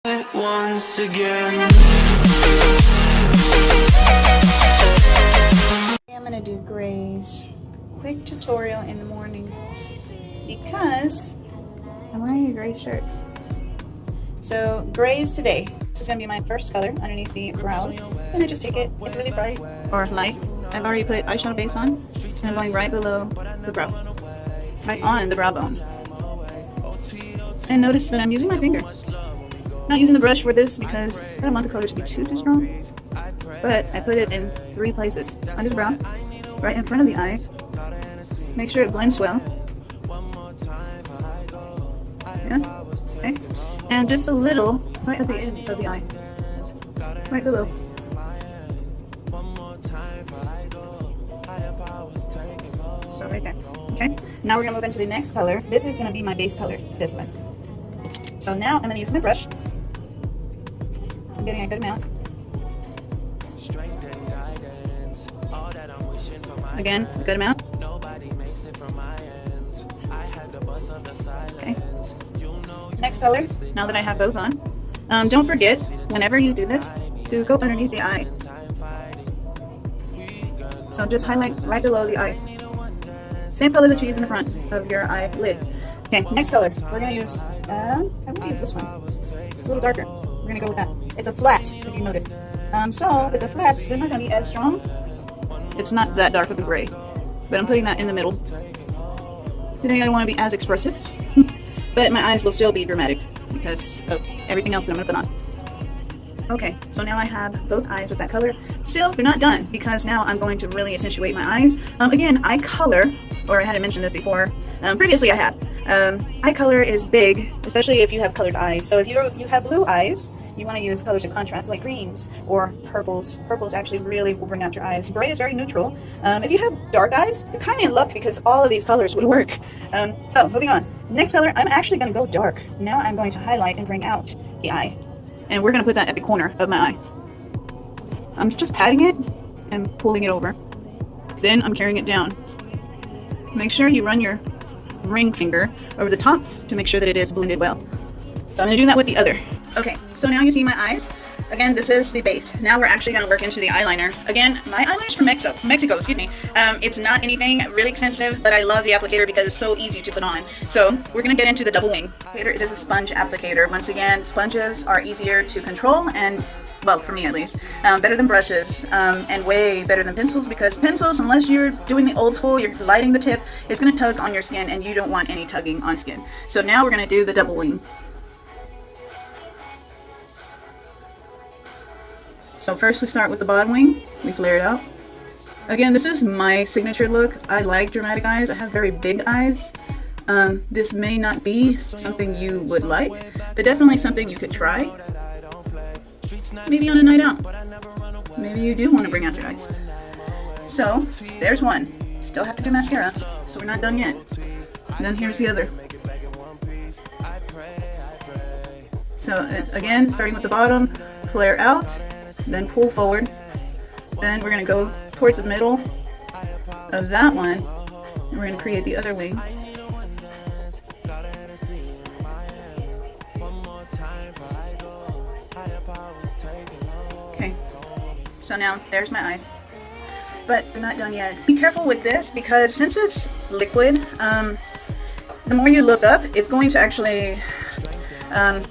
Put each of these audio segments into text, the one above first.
Once again. I'm gonna do grays. Quick tutorial in the morning because I'm wearing a gray shirt. So grays today. This is gonna be my first color underneath the brows. And I just take it. It's really bright or light. I've already put eyeshadow base on, and I'm going right below the brow, right on the brow bone. And notice that I'm using my finger. Not using the brush for this because I don't want the color to be too strong. But I put it in 3 places. Under the brow, right in front of the eye. Make sure it blends well. Yes. Okay. And just a little right at the end of the eye. Right below. So right there. Okay. Now we're gonna move into the next color. This is gonna be my base color. This one. So now I'm gonna use my brush. I'm getting a good amount. Again, a good amount. Okay. Next color, now that I have both on. Don't forget, whenever you do this, to go underneath the eye. So just highlight right below the eye. Same color that you use in the front of your eyelid. Okay, next color. We're going to use, I'm going to use this one. It's a little darker. We're going to go with that. It's a flat, if you notice. So with the flats, they're not going to be as strong. It's not that dark of a gray, but I'm putting that in the middle. Today I don't want to be as expressive, but my eyes will still be dramatic because of everything else that I'm going to put on. Okay, so now I have both eyes with that color. Still, they're not done because now I'm going to really accentuate my eyes. Again, eye color, or I hadn't mentioned this before. Previously I had. Eye color is big, especially if you have colored eyes. So if you have blue eyes, you want to use colors of contrast like greens or purples. Purples actually really will bring out your eyes. Gray is very neutral. If you have dark eyes, you're kind of in luck because all of these colors would work. So moving on. Next color, I'm actually going to go dark. Now I'm going to highlight and bring out the eye. And we're going to put that at the corner of my eye. I'm just patting it and pulling it over. Then I'm carrying it down. Make sure you run your ring finger over the top to make sure that it is blended well. So I'm going to do that with the other. Okay, so now you see my eyes. Again, this is the base. Now we're actually going to work into the eyeliner. Again, my eyeliner is from Mexico, excuse me. It's not anything really expensive, but I love the applicator because it's so easy to put on. So we're going to get into the double wing. It is a sponge applicator. Once again, sponges are easier to control and, well, for me at least, better than brushes and way better than pencils because pencils, unless you're doing the old school, you're lighting the tip, it's going to tug on your skin and you don't want any tugging on skin. So now we're going to do the double wing. So first we start with the bottom wing, we flare it out. Again, this is my signature look. I like dramatic eyes, I have very big eyes. This may not be something you would like, but definitely something you could try. Maybe on a night out. Maybe you do want to bring out your eyes. So, there's one. Still have to do mascara, so we're not done yet. And then here's the other. So again, starting with the bottom, flare out. Then pull forward. Then we're going to go towards the middle of that one and we're going to create the other wing. Okay, so now there's my eyes, but they're not done yet. Be careful with this because since it's liquid, the more you look up, it's going to actually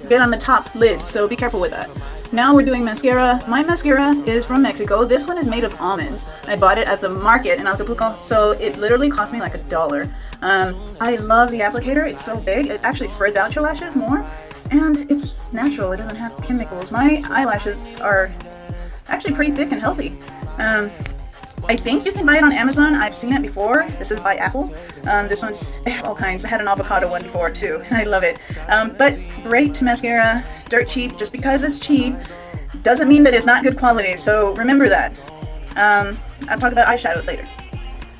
get on the top lid, so be careful with that. Now we're doing mascara. My mascara is from Mexico. This one is made of almonds. I bought it at the market in Acapulco, so it literally cost me like $1. I love the applicator. It's so big. It actually spreads out your lashes more, and it's natural. It doesn't have chemicals. My eyelashes are actually pretty thick and healthy. I think you can buy it on Amazon. I've seen it before. This is by Apple. This one's, they have all kinds. I had an avocado one before too, and I love it. But great mascara, dirt cheap. Just because it's cheap doesn't mean that it's not good quality, so remember that. I'll talk about eyeshadows later.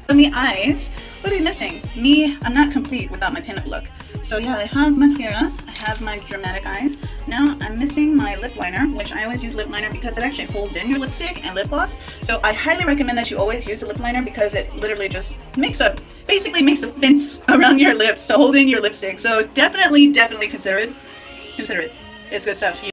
On the eyes, what are we missing? Me, I'm not complete without my pinup look. So yeah, I have mascara, I have my dramatic eyes. Now I'm missing my lip liner, which I always use lip liner because it actually holds in your lipstick and lip gloss. So I highly recommend that you always use a lip liner because it literally just basically makes a fence around your lips to hold in your lipstick. So definitely consider it. It's good stuff.